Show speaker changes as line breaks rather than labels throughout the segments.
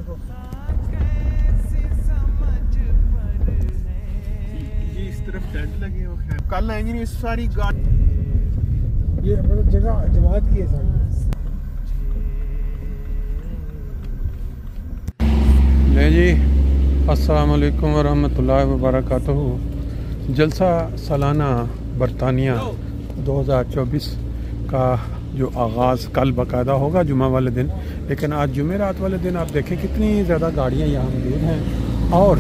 देखो,
ये इस तरफ टेंट लगे हुए हैं। कल आएंगे नहीं सारी गाड़ी,
ये मतलब जगह जमात की है सारी।
ले जी, अस्सलाम वालेकुम वरहमतुल्लाहि वबरकातुहू। जलसा सालाना बरतानिया 2024 का जो आगाज़ कल बाकायदा होगा जुमा वाले दिन, लेकिन आज जुमेरात वाले दिन आप देखें कितनी ज़्यादा गाड़ियाँ यहाँ मौजूद हैं। और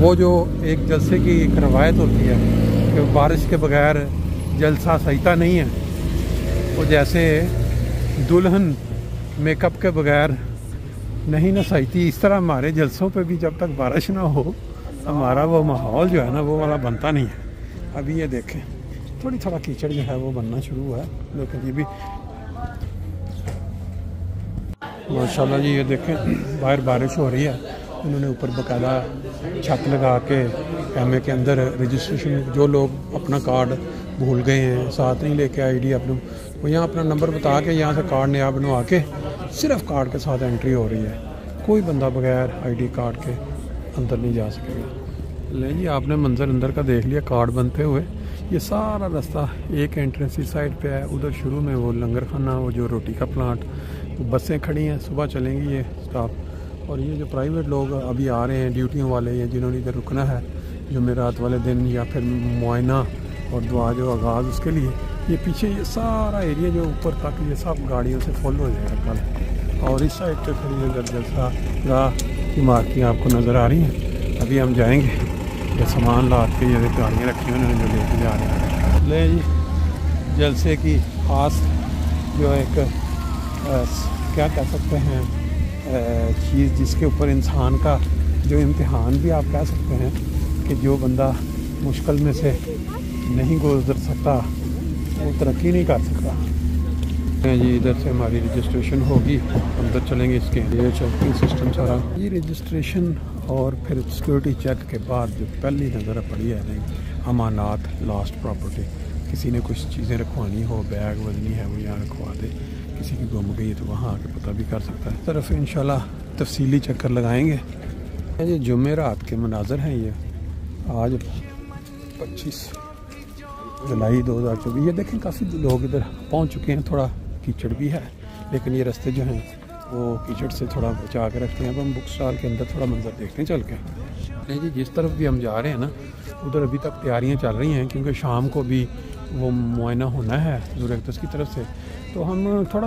वो जो एक जलसे की एक रवायत होती है कि बारिश के बगैर जलसा सहीता नहीं है, वो जैसे दुल्हन मेकअप के बगैर नहीं ना सहीती, इस तरह हमारे जलसों पे भी जब तक बारिश ना हो हमारा वो माहौल जो है ना वो वाला बनता नहीं है। अभी ये देखें थोड़ा कीचड़ जो है वो बनना शुरू हुआ है, लेकिन ये भी माशाल्लाह जी, ये देखें बाहर बारिश हो रही है। उन्होंने ऊपर बाकायदा छत लगा के एमए के अंदर रजिस्ट्रेशन, जो लोग अपना कार्ड भूल गए हैं, साथ नहीं लेके आईडी अपने, वो यहाँ अपना नंबर बता के यहाँ से कार्ड नया बनवा के सिर्फ कार्ड के साथ एंट्री हो रही है। कोई बंदा बगैर आईडी कार्ड के अंदर नहीं जा सकेगा। ले जी, आपने मंजर अंदर का देख लिया कार्ड बनते हुए। ये सारा रास्ता एक एंट्रेंस इस साइड पे है, उधर शुरू में वो लंगर खाना, वो जो रोटी का प्लांट, वो बसें खड़ी हैं, सुबह चलेंगी ये स्टाफ। और ये जो प्राइवेट लोग अभी आ रहे हैं, ड्यूटियों वाले हैं, जिन्होंने इधर रुकना है जुमेरात वाले दिन या फिर मुआयना और दुआ जो आगाज़, उसके लिए ये पीछे ये सारा एरिया जो ऊपर तक ये सब गाड़ियों से फुल हो जाएगा कल। और इस साइड पे फिर ये जलसा गाह की इमारतें आपको नज़र आ रही हैं। अभी हम जाएंगे, ये सामान लाद के ये गाड़ियाँ रखी हैं उन्होंने जो लेके जा रहे हैं। ले जी, जलसे की ख़ास जो एक क्या कह सकते हैं चीज़, जिसके ऊपर इंसान का जो इम्तिहान भी आप कह सकते हैं कि जो बंदा मुश्किल में से नहीं गुजर सकता वो तरक्की नहीं कर सकता। जी, इधर से हमारी रजिस्ट्रेशन होगी, अंदर चलेंगे, इसके लिए चेकिंग सिस्टम सारा ये रजिस्ट्रेशन और फिर सिक्योरिटी चेक के बाद जो पहली नज़र पड़ी है नहीं, अमानात लास्ट प्रॉपर्टी, किसी ने कुछ चीज़ें रखवानी हो, बैग वजनी है वो यहाँ रखवा दे, किसी की गुम गई है तो वहाँ आके पता भी कर सकता है। तरफ इंशाल्लाह तफसीली चक्कर लगाएंगे। ये जुमेरात के मनाजर हैं, ये आज 25 जुलाई 2024। ये देखें काफ़ी लोग इधर पहुँच चुके हैं, थोड़ा कीचड़ भी है, लेकिन ये रास्ते जो हैं वो कीचड़ से थोड़ा बचा के रखते हैं। अब हम बुक स्टॉल के अंदर थोड़ा मंजर देखते हैं चल के। नहीं जी, जिस तरफ भी हम जा रहे हैं ना उधर अभी तक तैयारियां चल रही हैं, क्योंकि शाम को भी वो मुआयना होना है ज़ुरैक्तस की तरफ से, तो हम थोड़ा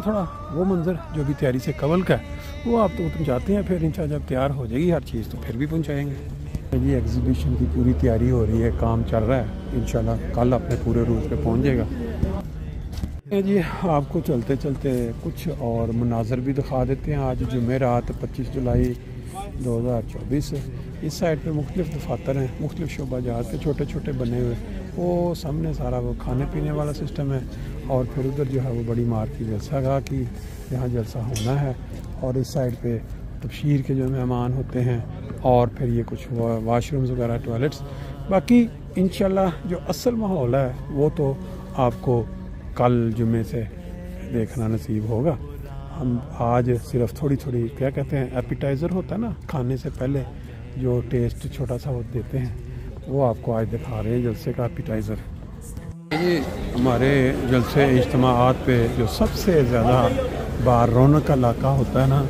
वो मंजर जो भी तैयारी से कवल का है वो आप तो पहुँचाते हैं, फिर इंशाल्लाह जब तैयार हो जाएगी हर चीज़ तो फिर भी पहुँचाएँगे। ये एग्जीबिशन की पूरी तैयारी हो रही है, काम चल रहा है, इंशाल्लाह कल अपने पूरे रूट पे पहुँच जाएगा। जी, आपको चलते चलते कुछ और मनाजर भी दिखा देते हैं। आज जुमेरात 25 जुलाई 2024। इस साइड पे मुख्तलिफ दफातर हैं, मुख्तलिफ शोबा जहाज के छोटे छोटे बने हुए, वो सामने सारा वो खाने पीने वाला सिस्टम है। और फिर उधर जो है वो बड़ी मार की जलसा गाह की, यहाँ जलसा होना है। और इस साइड पे तबशीर के जो मेहमान होते हैं, और फिर ये कुछ वाशरूम्स वगैरह, टॉयलेट्स। बाकी इंशाल्लाह जो असल माहौल है वो तो आपको कल जुमे से देखना नसीब होगा। हम आज सिर्फ थोड़ी क्या कहते हैं एपिटाइज़र होता है ना, खाने से पहले जो टेस्ट छोटा सा वो देते हैं, वो आपको आज दिखा रहे हैं जलसे का एपिटाइज़र। ये हमारे जलसे इज्तिमाआत पे जो सबसे ज़्यादा बार रौनक का इलाका होता है ना,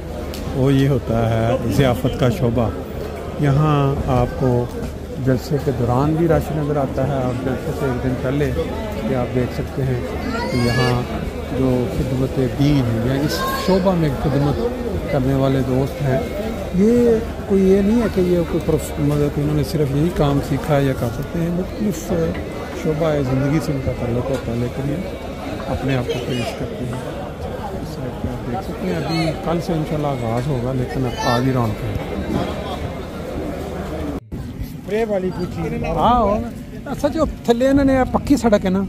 वो ये होता है ज़ियाफ़त का शोबा। यहाँ आपको जलसे के दौरान भी रश नज़र आता है, और जलसे से एक दिन पहले ये आप देख सकते हैं कि यहाँ जो खिदमत दीन या इस शोबा में खिदमत करने वाले दोस्त हैं, ये कोई ये नहीं है कि ये कोई मतलब कि उन्होंने सिर्फ यही काम सीखा है या कर सकते हैं, मुख्तलिफ शोबा ज़िंदगी से उनका ताल्लुक़ होता है, लेकिन ये अपने आप को पेश करते हैं। इस साइड पर आप देख सकते हैं अभी कल से इंशाल्लाह आगाज़ होगा, लेकिन अब आज ही रौनक है। हाँ, अच्छा जो थले इन्होंने पक्की सड़क है ना,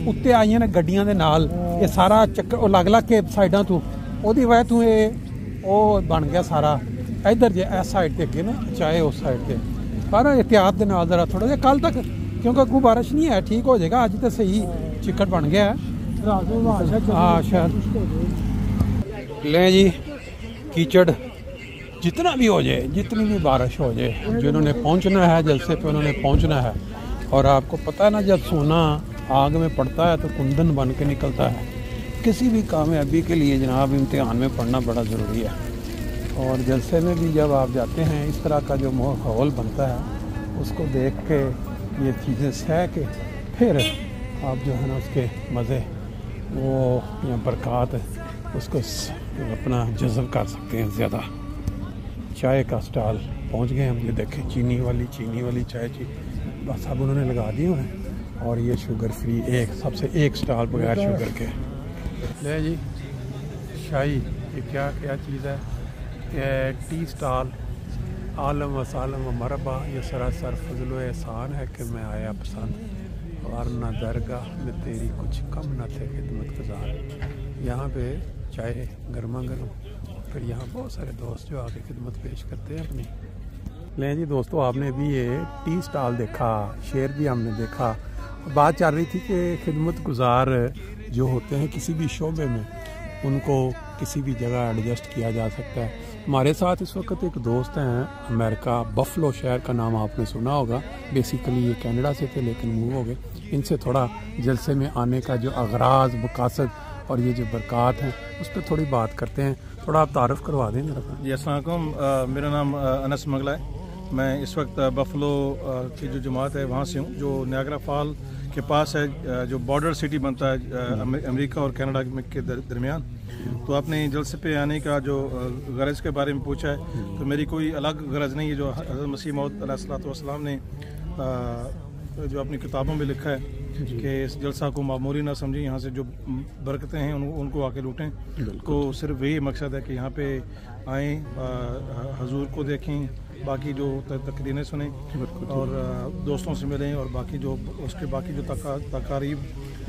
उत्ते आईयां ने गड्डियां दे नाल, ये सारा चक्कर वो लग के साइडा तो ओदी वजह तो ये वो बन गया सारा इधर जे इस साइड ते अगे ना, चाहे उस साइड ते। पर एहतियात दे नाल जरा थोड़ा जिहा कल तक, क्योंकि अगू बारिश नहीं है, ठीक हो जाएगा। अज तो सही चिक्कड़ बन गया है। हाँ शायद ले जी, कीचड़ जितना भी हो जाए, जितनी भी बारिश हो जाए, जिन्होंने पहुंचना है जलसे पे उन्होंने पहुंचना है। और आपको पता है ना, जब सोना आग में पड़ता है तो कुंदन बन के निकलता है। किसी भी कामयाबी के लिए जनाब इम्तिहान में पढ़ना बड़ा ज़रूरी है। और जलसे में भी जब आप जाते हैं, इस तरह का जो माहौल बनता है उसको देख के, ये चीज़ें सह के, फिर आप जो है ना उसके मज़े वो या बरक़ात उसको अपना जज़ब कर सकते हैं ज़्यादा। चाय का स्टॉल पहुंच गए हम। ये देखें चीनी वाली चाय बस अब उन्होंने लगा दी हैं। और ये शुगर फ्री सबसे एक स्टॉल बगैर शुगर के। ले जी शाही, ये क्या चीज़ है? Tea stall. आलम वसालम व मरबा, ये सरासर फजलो एहसान है कि मैं आया पसंद, और न दरगाह में तेरी कुछ कम न थे खिदमत गुजार। यहाँ पे चाय गर्मा गर्म, फिर यहाँ बहुत सारे दोस्त जो आके खिदमत पेश करते हैं अपनी। लें जी दोस्तों, आपने भी ये टी स्टॉल देखा, शेर भी हमने देखा। बात चल रही थी कि खिदमत गुजार जो होते हैं किसी भी शोबे में, उनको किसी भी जगह एडजस्ट किया जा सकता है। हमारे साथ इस वक्त एक दोस्त हैं अमेरिका, बफलो शहर का नाम आपने सुना होगा। बेसिकली ये कनाडा से थे लेकिन मूव हो गए। इनसे थोड़ा जलसे में आने का जो अगराज, मकासद और ये जो बरक़ात हैं उस पर थोड़ी बात करते हैं। थोड़ा आप तारुफ करवा दें मेरा।
जी अस्सलाम वालेकुम, मेरा नाम अनस मंगला है। मैं इस वक्त बफलो की जो जमात है वहाँ से हूँ, जो नियाग्रा फॉल के पास है, जो बॉर्डर सिटी बनता है अमेरिका और कनाडा के दरमियान। तो आपने जलसे पे आने का जो गरज के बारे में पूछा है, तो मेरी कोई अलग गरज नहीं है। जो हज़रत मसीह मौद अलैहिस्सलाम ने जो अपनी किताबों में लिखा है कि इस जलसा को मामूली ना समझें, यहाँ से जो बरकतें हैं उनको आके लूटें। तो सिर्फ वही मकसद है कि यहाँ पे आएँ, हजूर को देखें, बाकी जो तकरीरें सुने और दोस्तों से मिलें, और बाकी जो उसके बाकी जो तकारीब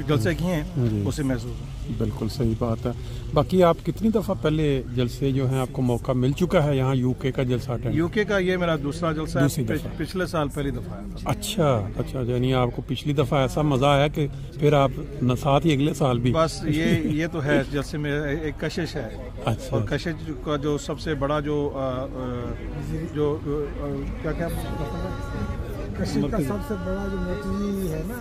जलसे की हैं उसे महसूस हो।
बिल्कुल सही बात है। बाकी आप कितनी दफ़ा पहले जलसे जो हैं आपको मौका मिल चुका है यहाँ यूके का जलसा अटेंड?
यूके का ये मेरा दूसरा जलसा है, पिछले साल पहली दफ़ा है।
अच्छा, यानी आपको पिछली दफ़ा ऐसा मज़ा आया कि फिर आप न साथ ही अगले साल भी?
बस ये तो है, जलसे में एक कशिश है।
अच्छा।
और कशिश का जो सबसे बड़ा जो क्या
कशिश का सबसे बड़ा जो मोती है ना,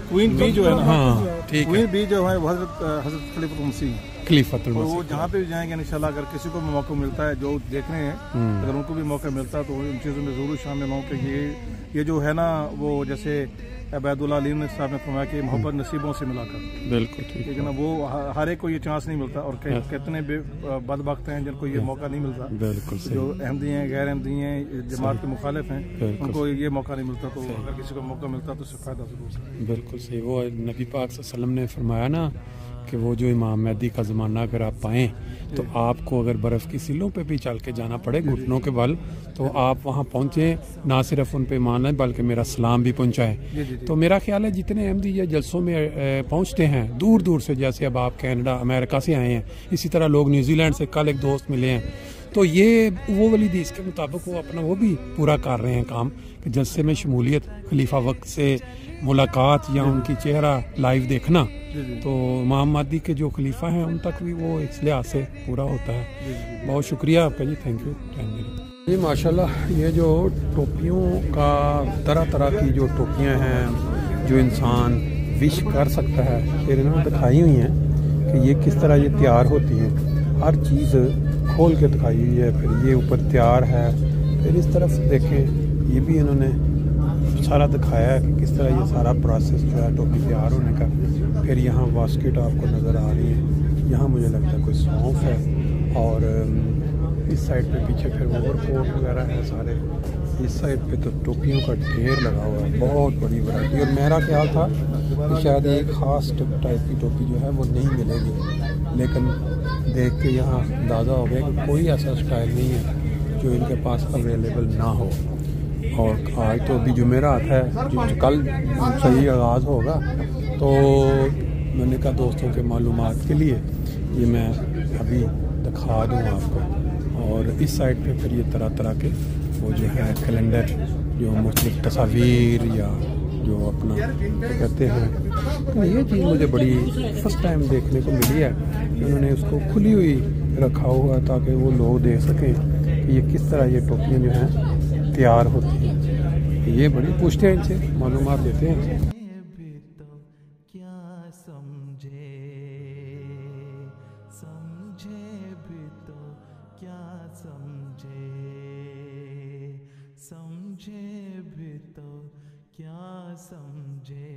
क्वीन बी जो है ना,
हाँ ठीक है,
क्वीन बी जो है वो हज़रत खलीफतुल मसीह। और वो जहाँ पे भी जाएंगे इंशाल्लाह, अगर किसी को भी मौका मिलता है जो देखने हैं, अगर उनको भी मौका मिलता है तो उन चीज़ों में ज़रूर शामिल हों। कि ये जो है ना, वो जैसे अबैदुल्लाह अली साहब ने फरमाया कि मोहब्बत नसीबों से मिलाकर।
बिल्कुल ठीक
है ना, वो हर एक को ये चांस नहीं मिलता, और कितने बदबख्त हैं जिनको ये मौका नहीं मिलता।
बिल्कुल
जो अहमदी हैं, गैर अहमदी हैं, जमात के मुखालिफ हैं, उनको ये मौका नहीं मिलता। तो अगर किसी को मौका मिलता तो उससे फ़ायदा ज़रूर।
बिल्कुल सही। वो नबी पाक सल्लल्लाहु अलैहि वसल्लम ने फरमाया ना कि वो जो इमाम मेहदी का ज़माना अगर आप पाएँ तो आपको अगर बर्फ़ की सिलों पे भी चल के जाना पड़े घुटनों के बल, तो आप वहाँ पहुँचें, ना सिर्फ उन पे ईमान है बल्कि मेरा सलाम भी पहुँचाएँ। तो मेरा ख्याल है जितने अहमदी ये जलसों में पहुँचते हैं दूर दूर से, जैसे अब आप कनाडा अमेरिका से आए हैं, इसी तरह लोग न्यूजीलैंड से, कल एक दोस्त मिले हैं, तो ये वो वाली हदीस के मुताबिक वो अपना वो भी पूरा कर रहे हैं काम कि जलसे में शमूलियत, खलीफा वक्त से मुलाकात या उनकी चेहरा लाइव देखना। तो इमाम महदी के जो खलीफा हैं उन तक भी वो इस लिहाज से पूरा होता है। बहुत शुक्रिया आपका जी, थैंक यू जी। माशाल्लाह, ये जो टोपियों का तरह तरह की जो टोपियां हैं जो इंसान विश कर सकता है, फिर इन्होंने दिखाई हुई हैं कि ये किस तरह ये तैयार होती हैं, हर चीज़ खोल के दिखाई हुई है। फिर ये ऊपर तैयार है, फिर इस तरफ देखें ये भी इन्होंने सारा दिखाया है कि किस तरह ये सारा प्रोसेस जो है टोपी तैयार होने का। फिर यहाँ बास्केट आपको नज़र आ रही है, यहाँ मुझे लगता है कोई सौंफ है, और इस साइड पे पीछे फिर ओवरकोट वगैरह है सारे। इस साइड पे तो टोपियों का ढेर लगा हुआ है, बहुत बड़ी वैरायटी। और मेरा ख्याल था कि शायद एक ख़ास टाइप की टोपी जो है वो नहीं मिलेगी, लेकिन देख के यहाँ अंदाज़ा हो गया कि कोई ऐसा स्टाइल नहीं है जो इनके पास अवेलेबल ना हो। और आज तो अभी जुमेरात है, जो कल सही आगाज़ होगा, तो मैंने कहा दोस्तों के मालूमात के लिए ये मैं अभी दिखा दूँ आपको। और इस साइड पे फिर ये तरह तरह के वो जो है कैलेंडर, जो मुख्तलिफ तस्वीर या जो अपना कहते हैं, तो ये चीज़ मुझे बड़ी फर्स्ट टाइम देखने को मिली है। उन्होंने उसको खुली हुई रखा हुआ है ताकि वो लोग देख सकें कि ये किस तरह ये टोपियाँ जो हैं तैयार होती हैं। ये बड़ी पूछते हैं इनसे, मालूमात देते हैं।
समझे भी तो क्या समझे।